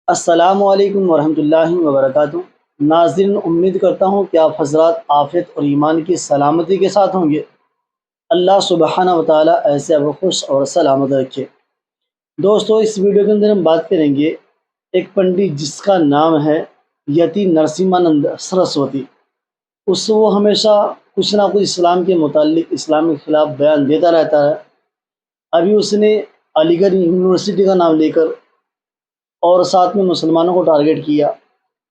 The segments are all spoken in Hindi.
अस्सलामुअलैकुम वरहमतुल्लाहि वबरकातुहू। नाज़रीन, उम्मीद करता हूँ कि आप हज़रात आफ़ियत और ईमान की सलामती के साथ होंगे। अल्लाह सुब्हानहू व तआला ऐसे आपको खुश और सलामत रखे। दोस्तों, इस वीडियो के अंदर हम बात करेंगे एक पंडित जिसका नाम है यति नरसिम्हानंद सरस्वती। वो हमेशा कुछ ना कुछ इस्लाम के मुताल्लिक़, इस्लाम के ख़िलाफ़ बयान देता रहता है। अभी उसने अलीगढ़ यूनिवर्सिटी का नाम लेकर और साथ में मुसलमानों को टारगेट किया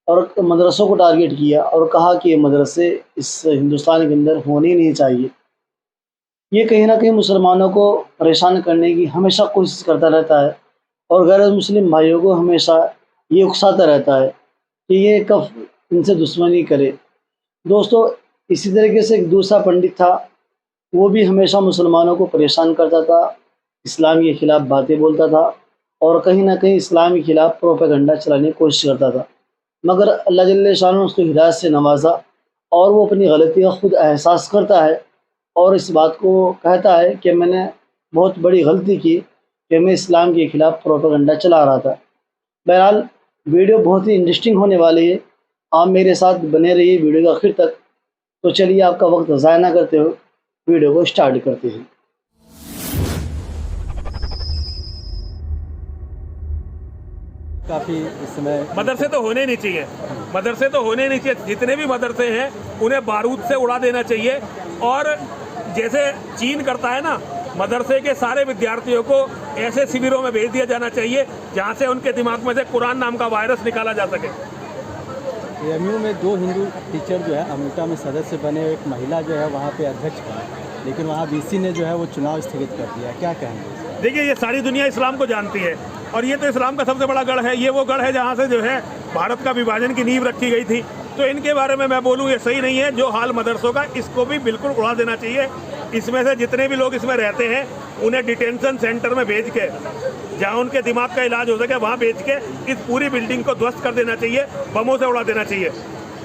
और मदरसों को टारगेट किया और कहा कि ये मदरसे इस हिंदुस्तान के अंदर होने ही नहीं चाहिए। ये कहीं न कहीं मुसलमानों को परेशान करने की हमेशा कोशिश करता रहता है और गैर मुस्लिम भाइयों को हमेशा ये उकसाता रहता है कि ये कब इनसे दुश्मनी करे। दोस्तों, इसी तरीके से एक दूसरा पंडित था, वो भी हमेशा मुसलमानों को परेशान करता था, इस्लाम के ख़िलाफ़ बातें बोलता था और कहीं न कहीं इस्लाम के ख़िलाफ़ प्रोपेगेंडा चलाने की कोशिश करता था। मगर अल्लाह जल्ल शान उसको हिदायत से नवाज़ा और वो अपनी गलती का खुद एहसास करता है और इस बात को कहता है कि मैंने बहुत बड़ी गलती की कि मैं इस्लाम के ख़िलाफ़ प्रोपेगेंडा चला रहा था। बहरहाल, वीडियो बहुत ही इंटरेस्टिंग होने वाली है। आप मेरे साथ बने रहिए वीडियो के आखिर तक। तो चलिए, आपका वक्त ज़ाया ना करते हुए वीडियो को स्टार्ट करते हैं। काफ़ी इस समय मदरसे तो होने नहीं चाहिए, मदरसे तो होने नहीं चाहिए। जितने भी मदरसे हैं उन्हें बारूद से उड़ा देना चाहिए। और जैसे चीन करता है ना, मदरसे के सारे विद्यार्थियों को ऐसे शिविरों में भेज दिया जाना चाहिए जहां से उनके दिमाग में से कुरान नाम का वायरस निकाला जा सके। एएमयू में 2 हिंदू टीचर जो है अमूटा में सदस्य बने, एक महिला जो है वहाँ पे अध्यक्ष बनी, लेकिन वहाँ बीसी ने जो है वो चुनाव स्थगित कर दिया। क्या कहेंगे? देखिए, ये सारी दुनिया इस्लाम को जानती है और ये तो इस्लाम का सबसे बड़ा गढ़ है। ये वो गढ़ है जहाँ से जो है भारत का विभाजन की नींव रखी गई थी। तो इनके बारे में मैं बोलूँ, ये सही नहीं है। जो हाल मदरसों का, इसको भी बिल्कुल उड़ा देना चाहिए। इसमें से जितने भी लोग इसमें रहते हैं उन्हें डिटेंशन सेंटर में भेज के, जहाँ उनके दिमाग का इलाज हो सके, वहाँ भेज के इस पूरी बिल्डिंग को ध्वस्त कर देना चाहिए, बमों से उड़ा देना चाहिए।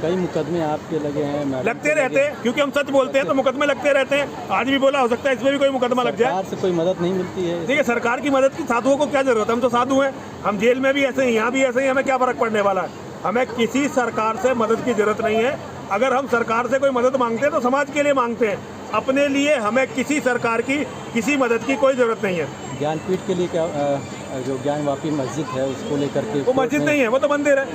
कई मुकदमे आपके लगे हैं? लगते रहते हैं, क्योंकि हम सच बोलते हैं तो मुकदमे लगते रहते हैं। आज भी बोला, हो सकता है इसमें भी कोई मुकदमा लग जाए। सरकार से कोई मदद नहीं मिलती है? देखिए, सरकार की मदद की साधुओं को क्या जरूरत है? हम तो साधु हैं, हम जेल में भी ऐसे हैं, यहाँ भी ऐसे ही। हमें क्या फर्क पड़ने वाला है? हमें किसी सरकार से मदद की जरूरत नहीं है। अगर हम सरकार से कोई मदद मांगते हैं तो समाज के लिए मांगते हैं, अपने लिए हमें किसी सरकार की, किसी मदद की कोई जरूरत नहीं है। ज्ञानपीठ के लिए क्या, जो ज्ञानवापी मस्जिद है उसको लेकर के? वो मस्जिद नहीं है, वो तो मंदिर है,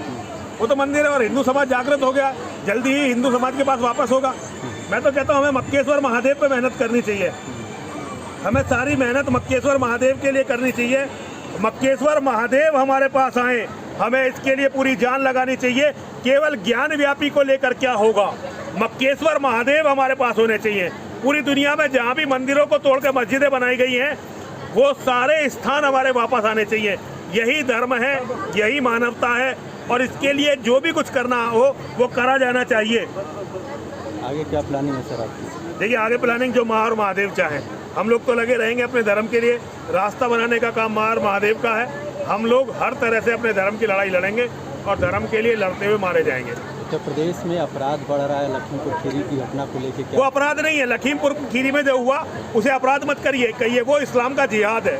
वो तो मंदिर है। और हिंदू समाज जागृत हो गया, जल्दी ही हिंदू समाज के पास वापस होगा। मैं तो कहता हूँ हमें मक्केश्वर महादेव पे मेहनत करनी चाहिए। हमें सारी मेहनत मक्केश्वर महादेव के लिए करनी चाहिए। मक्केश्वर महादेव हमारे पास आए, हमें इसके लिए पूरी जान लगानी चाहिए। केवल ज्ञान व्यापी को लेकर क्या होगा? मक्केश्वर महादेव हमारे पास होने चाहिए। पूरी दुनिया में जहाँ भी मंदिरों को तोड़ के मस्जिदें बनाई गई हैं, वो सारे स्थान हमारे वापस आने चाहिए। यही धर्म है, यही मानवता है और इसके लिए जो भी कुछ करना हो वो करा जाना चाहिए। आगे क्या प्लानिंग है सर आपकी? देखिए, आगे प्लानिंग जो माँ और महादेव चाहें। हम लोग तो लगे रहेंगे अपने धर्म के लिए। रास्ता बनाने का काम माँ और महादेव का है। हम लोग हर तरह से अपने धर्म की लड़ाई लड़ेंगे और धर्म के लिए लड़ते हुए मारे जाएंगे। उत्तर प्रदेश में अपराध बढ़ रहा है, लखीमपुर खीरी की घटना को लेकर क्या? वो अपराध नहीं है। लखीमपुर खीरी में जो हुआ उसे अपराध मत कहिए, वो इस्लाम का जिहाद है।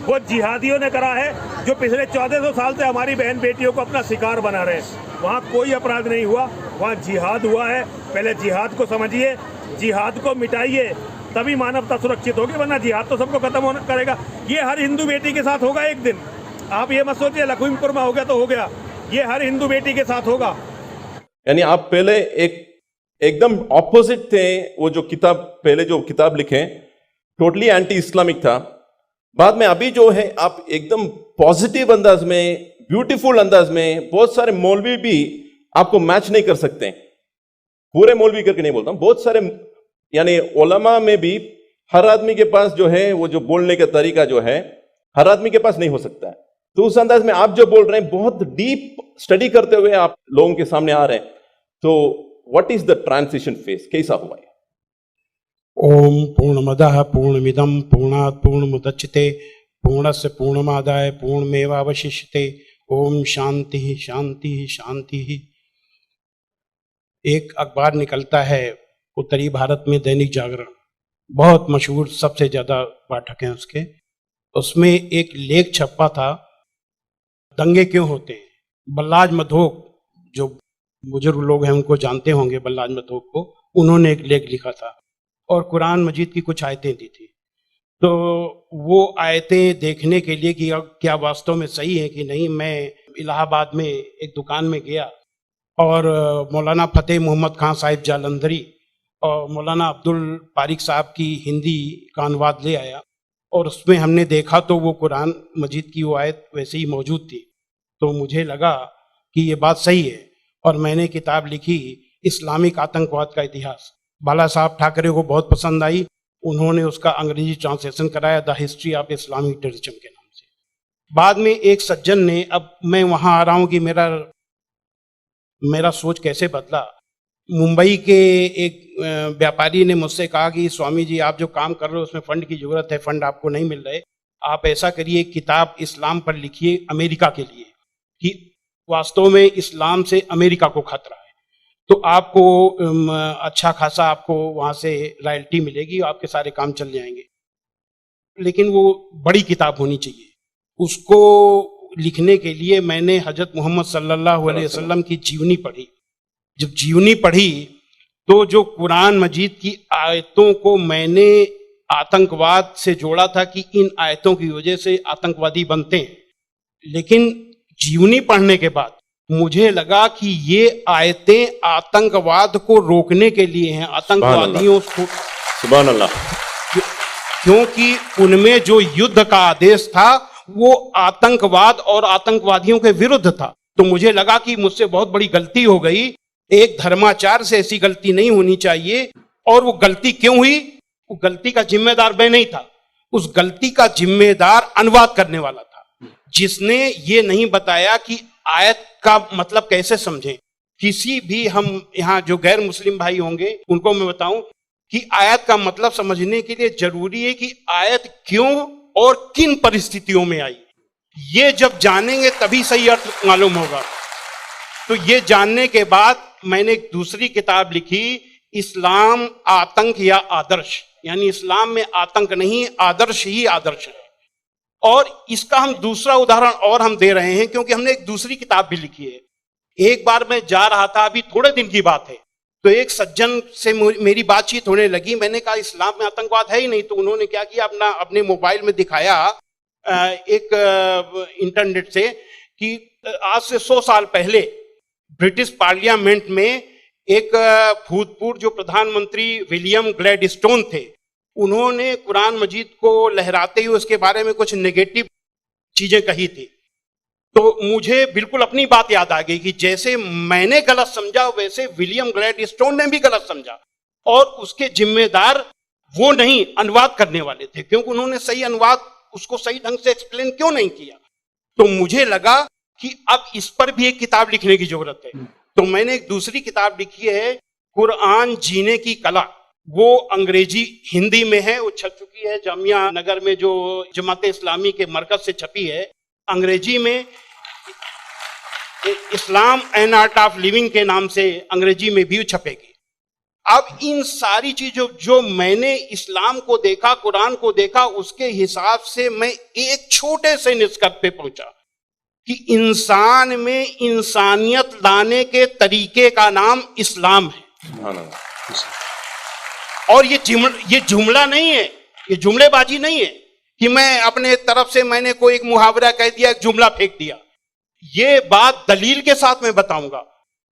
वो जिहादियों ने करा है जो पिछले 1400 साल से हमारी बहन बेटियों को अपना शिकार बना रहे हैं। वहाँ कोई अपराध नहीं हुआ, वहाँ जिहाद हुआ है। पहले जिहाद को समझिए, जिहाद को मिटाइए, तभी मानवता सुरक्षित होगी, वरना जिहाद तो सबको खत्म होना करेगा। ये हर हिंदू बेटी के साथ होगा एक दिन। आप ये मत सोचिए लखीमपुर में हो गया तो हो गया, ये हर हिंदू बेटी के साथ होगा। यानी आप पहले एकदम ऑपोजिट थे। वो जो किताब, पहले जो किताब लिखे टोटली एंटी इस्लामिक था। बाद में अभी जो है आप एकदम पॉजिटिव अंदाज में, ब्यूटीफुल अंदाज में, बहुत सारे मौलवी भी आपको मैच नहीं कर सकते। पूरे मौलवी करके नहीं बोलता हूं, बहुत सारे यानी उलमा में भी हर आदमी के पास जो है वो जो बोलने का तरीका जो है हर आदमी के पास नहीं हो सकता है। तो उस अंदाज में आप जो बोल रहे हैं, बहुत डीप स्टडी करते हुए आप लोगों के सामने आ रहे हैं। तो what is the transition phase, कैसा हुआ है? ओम पूर्णमदः पूर्णमिदं पूर्णात् पूर्णमुदच्यते पूर्णस्य पूर्णमादाय पूर्णमेवावशिष्यते। ओम शांति शांति शांति। एक अखबार निकलता है उत्तरी भारत में, दैनिक जागरण, बहुत मशहूर, सबसे ज्यादा पाठक हैं उसके। उसमें एक लेख छपा था, दंगे क्यों होते हैं। बल्लाज मधोक, जो बुजुर्ग लोग हैं उनको जानते होंगे बल्लाज मधोक को, उन्होंने एक लेख लिखा था और कुरान मजीद की कुछ आयतें दी थी। तो वो आयतें देखने के लिए कि क्या वास्तव में सही है कि नहीं, मैं इलाहाबाद में एक दुकान में गया और मौलाना फतेह मोहम्मद खान साहिब जालंधरी और मौलाना अब्दुल पारिक साहब की हिंदी का अनुवाद ले आया और उसमें हमने देखा तो वो कुरान मजीद की वो आयत वैसे ही मौजूद थी। तो मुझे लगा कि ये बात सही है और मैंने किताब लिखी इस्लामिक आतंकवाद का इतिहास। बाला साहब ठाकरे को बहुत पसंद आई, उन्होंने उसका अंग्रेजी ट्रांसलेशन कराया, the history of Islamic terrorism के नाम से। बाद में एक सज्जन ने, अब मैं वहाँ आ रहा हूँ कि मेरा सोच कैसे बदला। मुंबई के एक व्यापारी ने मुझसे कहा कि स्वामी जी आप जो काम कर रहे हो उसमें फंड की जरूरत है, फंड आपको नहीं मिल रहे, आप ऐसा करिए किताब इस्लाम पर लिखिए अमेरिका के लिए कि वास्तव में इस्लाम से अमेरिका को खतरा है, तो आपको अच्छा खासा आपको वहाँ से रॉयल्टी मिलेगी, आपके सारे काम चल जाएंगे। लेकिन वो बड़ी किताब होनी चाहिए। उसको लिखने के लिए मैंने हजरत मोहम्मद सल्लल्लाहु अलैहि वसल्लम की जीवनी पढ़ी। जब जीवनी पढ़ी तो जो कुरान मजीद की आयतों को मैंने आतंकवाद से जोड़ा था कि इन आयतों की वजह से आतंकवादी बनते हैं, लेकिन जीवनी पढ़ने के बाद मुझे लगा कि ये आयतें आतंकवाद को रोकने के लिए हैं, आतंकवादियों को, सुभान अल्लाह, क्योंकि उनमें जो युद्ध का आदेश था वो आतंकवाद और आतंकवादियों के विरुद्ध था। तो मुझे लगा कि मुझसे बहुत बड़ी गलती हो गई, एक धर्माचार्य से ऐसी गलती नहीं होनी चाहिए। और वो गलती क्यों हुई? वो गलती का जिम्मेदार मैं नहीं था, उस गलती का जिम्मेदार अनुवाद करने वाला था, जिसने ये नहीं बताया कि आयत का मतलब कैसे समझें। किसी भी, हम यहाँ जो गैर मुस्लिम भाई होंगे उनको मैं बताऊं कि आयत का मतलब समझने के लिए जरूरी है कि आयत क्यों और किन परिस्थितियों में आई, ये जब जानेंगे तभी सही अर्थ मालूम होगा। तो ये जानने के बाद मैंने एक दूसरी किताब लिखी, इस्लाम आतंक या आदर्श, यानी इस्लाम में आतंक नहीं, आदर्श ही आदर्श है। और इसका हम दूसरा उदाहरण और हम दे रहे हैं क्योंकि हमने एक दूसरी किताब भी लिखी है। एक बार मैं जा रहा था, अभी थोड़े दिन की बात है, तो एक सज्जन से मेरी बातचीत होने लगी। मैंने कहा इस्लाम में आतंकवाद है ही नहीं। तो उन्होंने क्या किया, अपने मोबाइल में दिखाया एक इंटरनेट से कि आज से 100 साल पहले ब्रिटिश पार्लियामेंट में एक भूतपूर्व जो प्रधानमंत्री विलियम ग्लैडस्टोन थे, उन्होंने कुरान मजीद को लहराते हुए उसके बारे में कुछ नेगेटिव चीजें कही थी। तो मुझे बिल्कुल अपनी बात याद आ गई कि जैसे मैंने गलत समझा वैसे विलियम ग्लैडस्टोन ने भी गलत समझा, और उसके जिम्मेदार वो नहीं, अनुवाद करने वाले थे, क्योंकि उन्होंने सही अनुवाद उसको सही ढंग से एक्सप्लेन क्यों नहीं किया। तो मुझे लगा कि अब इस पर भी एक किताब लिखने की जरूरत है। तो मैंने एक दूसरी किताब लिखी है, कुरान जीने की कला। वो अंग्रेजी हिंदी में है, वो छप चुकी है जामिया नगर में, जो जमात इस्लामी के मरकज से छपी है। अंग्रेजी में इस्लाम एंड आर्ट ऑफ लिविंग के नाम से अंग्रेजी में भी छपेगी। अब इन सारी चीजों जो मैंने इस्लाम को देखा, कुरान को देखा, उसके हिसाब से मैं एक छोटे से निष्कर्ष पे पहुंचा कि इंसान में इंसानियत लाने के तरीके का नाम इस्लाम है। और ये जुमला नहीं है, ये जुमलेबाजी नहीं है कि मैं अपने तरफ से मैंने कोई एक मुहावरा कह दिया, एक जुमला फेंक दिया। ये बात दलील के साथ मैं बताऊंगा,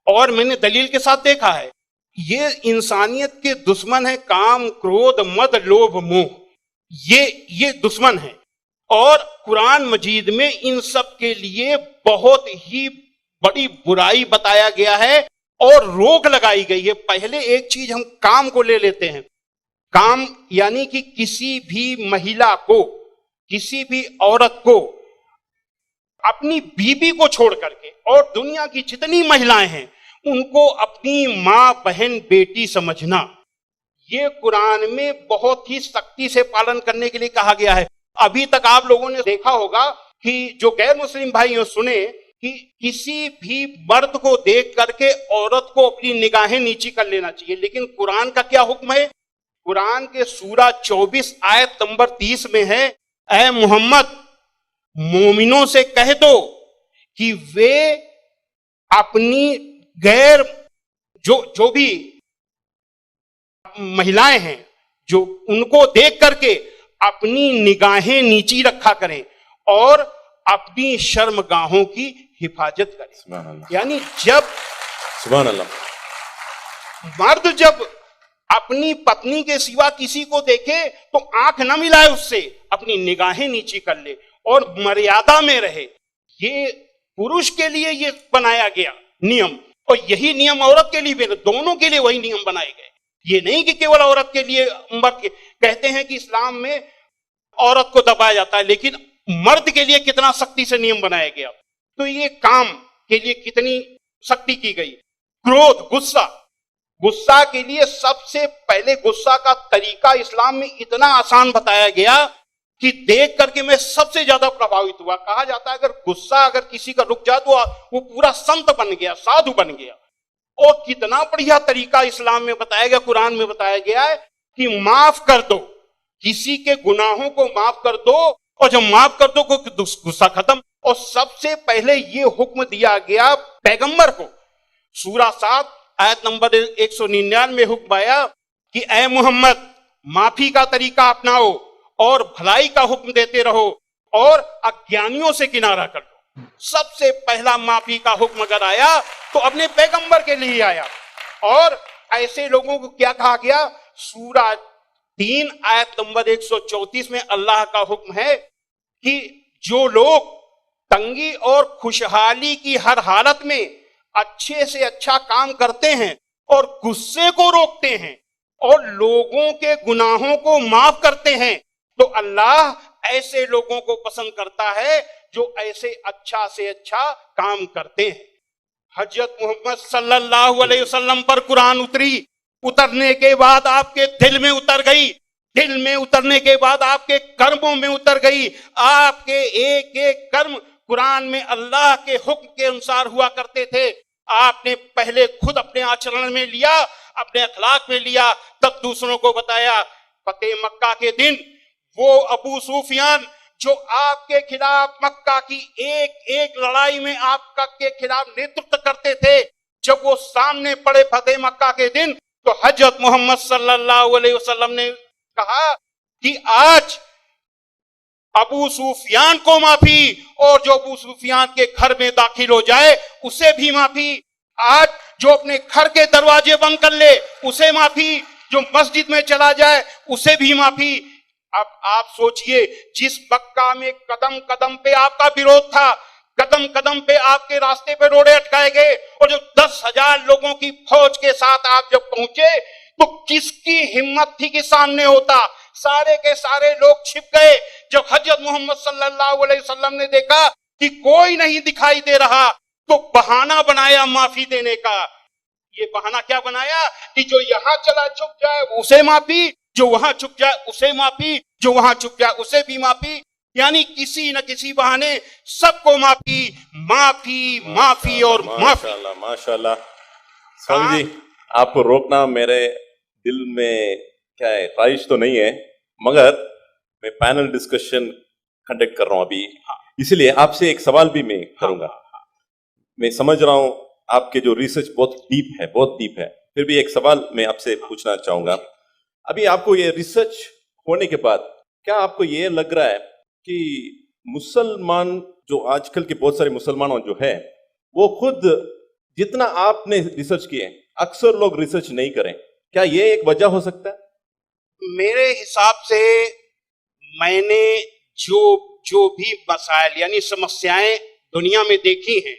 और मैंने दलील के साथ देखा है। ये इंसानियत के दुश्मन है, काम, क्रोध, मद, लोभ, मोह, ये दुश्मन है। और कुरान मजीद में इन सब के लिए बहुत ही बड़ी बुराई बताया गया है और रोक लगाई गई है। पहले एक चीज हम काम को ले लेते हैं। काम यानी कि किसी भी महिला को, किसी भी औरत को अपनी बीबी को छोड़ करके और दुनिया की जितनी महिलाएं हैं उनको अपनी मां, बहन, बेटी समझना, ये कुरान में बहुत ही सख्ती से पालन करने के लिए कहा गया है। अभी तक आप लोगों ने देखा होगा कि जो गैर मुस्लिम भाई हो सुने कि किसी भी मर्द को देख करके औरत को अपनी निगाहें नीची कर लेना चाहिए, लेकिन कुरान का क्या हुक्म है? कुरान के सूरा 24 आयत नंबर 30 में है, ऐ मोहम्मद मोमिनों से कह दो कि वे अपनी गैर जो भी महिलाएं हैं जो उनको देख करके अपनी निगाहें नीची रखा करें और अपनी शर्मगाहों की हिफाजत करें। सुभान अल्लाह, यानी जब सुभान अल्लाह, मर्द जब अपनी पत्नी के सिवा किसी को देखे तो आंख न मिलाए उससे, अपनी निगाहें नीची कर ले और मर्यादा में रहे। ये पुरुष के लिए ये बनाया गया नियम, और यही नियम औरत के लिए भी, दोनों के लिए वही नियम बनाए गए। ये नहीं कि केवल औरत के लिए। मर्द कहते हैं कि इस्लाम में औरत को दबाया जाता है, लेकिन मर्द के लिए कितना सख्ती से नियम बनाया गया। तो ये काम के लिए कितनी सख्ती की गई। क्रोध, गुस्सा के लिए सबसे पहले गुस्सा का तरीका इस्लाम में इतना आसान बताया गया कि देख करके मैं सबसे ज्यादा प्रभावित हुआ। कहा जाता है अगर गुस्सा अगर किसी का रुक जाए तो वो पूरा संत बन गया, साधु बन गया। और कितना बढ़िया तरीका इस्लाम में बताया गया, कुरान में बताया गया है कि माफ कर दो, किसी के गुनाहों को माफ कर दो, और जब माफ कर दो गुस्सा खत्म। और सबसे पहले ये हुक्म दिया गया पैगंबर को। सूरा 7 आयत नंबर 199 में हुक्म आया कि ऐ मोहम्मद माफी का तरीका अपनाओ और भलाई का हुक्म देते रहो और अज्ञानियों से किनारा कर लो। सबसे पहला माफी का हुक्म अगर आया तो अपने पैगंबर के लिए आया। और ऐसे लोगों को क्या कहा गया, सूरा 3 आयत नंबर 134 में अल्लाह का हुक्म है कि जो लोग तंगी और खुशहाली की हर हालत में अच्छे से अच्छा काम करते हैं और गुस्से को रोकते हैं और लोगों के गुनाहों को माफ करते हैं, तो अल्लाह ऐसे लोगों को पसंद करता है जो ऐसे अच्छा से अच्छा काम करते हैं। हजरत मोहम्मद सल्लल्लाहु अलैहि वसल्लम पर कुरान उतरने के बाद आपके दिल में उतर गई, दिल में उतरने के बाद आपके कर्मों में उतर गई। आपके एक एक कर्म कुरान में अल्लाह के हुक्म के अनुसार हुआ करते थे। आपने पहले खुद अपने आचरण में लिया, अपने अखलाक में लिया, तब दूसरों को बताया। फतेह मक्का के दिन वो अबू सुफियान जो आपके खिलाफ मक्का की एक एक लड़ाई में आपका के खिलाफ नेतृत्व करते थे, जब वो सामने पड़े फतेह मक्का के दिन, तो हजरत मोहम्मद सल्लल्लाहु अलैहि वसल्लम ने कहा कि आज अबू सुफियान को माफी, और जो अबू सुफियान के घर में दाखिल हो जाए उसे भी माफी। आज जो अपने घर के दरवाजे बंद कर ले उसे माफी, जो मस्जिद में चला जाए उसे भी माफी। अब आप सोचिए, जिस मक्का में कदम कदम पे आपका विरोध था, कदम कदम पे आपके रास्ते पे रोड़े अटकाए गए, और जो 10,000 लोगों की फौज के साथ आप जब पहुंचे तो किसकी हिम्मत थी कि सामने होता। सारे के सारे लोग छिप गए। जब हजरत मोहम्मद सल्लल्लाहु अलैहि वसल्लम ने देखा कि कोई नहीं दिखाई दे रहा, तो बहाना बनाया माफी देने का। ये बहाना क्या बनाया कि जो यहां चला छुप जाए उसे माफी, जो वहां छुप जाए उसे माफी, जो वहां छुप जाए उसे भी माफी। यानी किसी न किसी बहाने सबको माफी, माफी, माफी और माफी। माशाल्लाह, माशाल्लाह। स्वामी जी, आपको रोकना मेरे दिल में क्या है, ख्वाहिश तो नहीं है, मगर मैं पैनल डिस्कशन कंडक्ट कर रहा हूं अभी, इसलिए आपसे एक सवाल भी मैं करूंगा। मैं समझ रहा हूं आपके जो रिसर्च बहुत डीप है, बहुत डीप है, फिर भी एक सवाल मैं आपसे पूछना चाहूंगा। अभी आपको ये रिसर्च होने के बाद क्या आपको ये लग रहा है कि मुसलमान जो आजकल के बहुत सारे मुसलमान जो है वो खुद जितना आपने रिसर्च किए अक्सर लोग रिसर्च नहीं करें, क्या ये एक वजह हो सकता है? मेरे हिसाब से मैंने जो भी मसाइल यानी समस्याएं दुनिया में देखी हैं,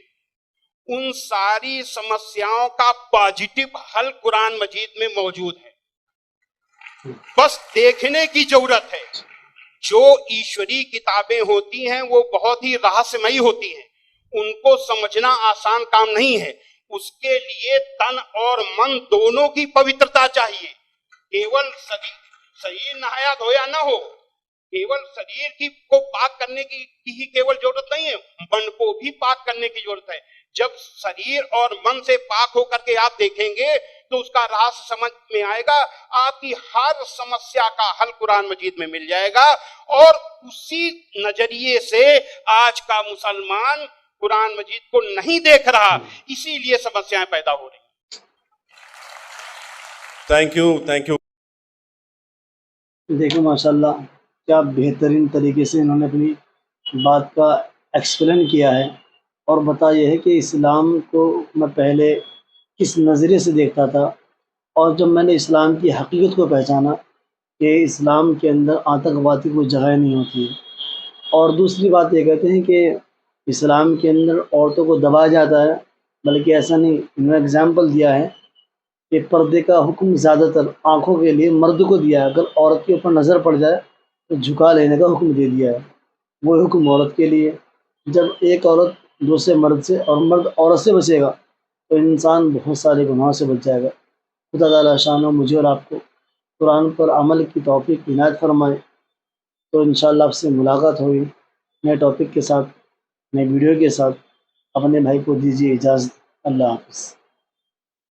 उन सारी समस्याओं का पॉजिटिव हल कुरान मजीद में मौजूद है। बस देखने की जरूरत है। जो ईश्वरी किताबें होती हैं वो बहुत ही रहस्यमयी होती हैं, उनको समझना आसान काम नहीं है। उसके लिए तन और मन दोनों की पवित्रता चाहिए। केवल शरीर नहाया धोया ना हो, केवल शरीर की को पाक करने की ही केवल जरूरत नहीं है, मन को भी पाक करने की जरूरत है। जब शरीर और मन से पाक होकर के आप देखेंगे तो उसका रहस्य समझ में आएगा। आपकी हर समस्या का हल कुरान मजीद में मिल जाएगा। और उसी नजरिए से आज का मुसलमान कुरान मजीद को नहीं देख रहा, इसीलिए समस्याएं पैदा हो रही। Thank you. देखो माशाल्लाह क्या बेहतरीन तरीके से इन्होंने अपनी बात का एक्सप्लेन किया है और बताया है कि इस्लाम को मैं पहले किस नज़रिए से देखता था, और जब मैंने इस्लाम की हकीकत को पहचाना कि इस्लाम के अंदर आतंकवाद की कोई जगह नहीं होती है। और दूसरी बात ये कहते हैं कि इस्लाम के अंदर औरतों को दबाया जाता है, बल्कि ऐसा नहीं, इन्होंने एग्ज़ाम्पल दिया है कि पर्दे का हुक्म ज़्यादातर आँखों के लिए मर्द को दिया है, अगर औरत के ऊपर नज़र पड़ जाए तो झुका लेने का हुक्म दे दिया है, वो हुक्म औरत के लिए। जब एक औरत दूसरे मर्द से और मर्द औरत से बचेगा तो इंसान बहुत सारे गुनाहों से बच जाएगा। खुदा ताला शान मुझे और आपको कुरान पर अमल की तौफीक इनायत फरमाए। तो इंशाअल्लाह आपसे मुलाकात होगी नए टॉपिक के साथ, नए वीडियो के साथ। अपने भाई को दीजिए इजाज़त। अल्लाह हाफ़िज़।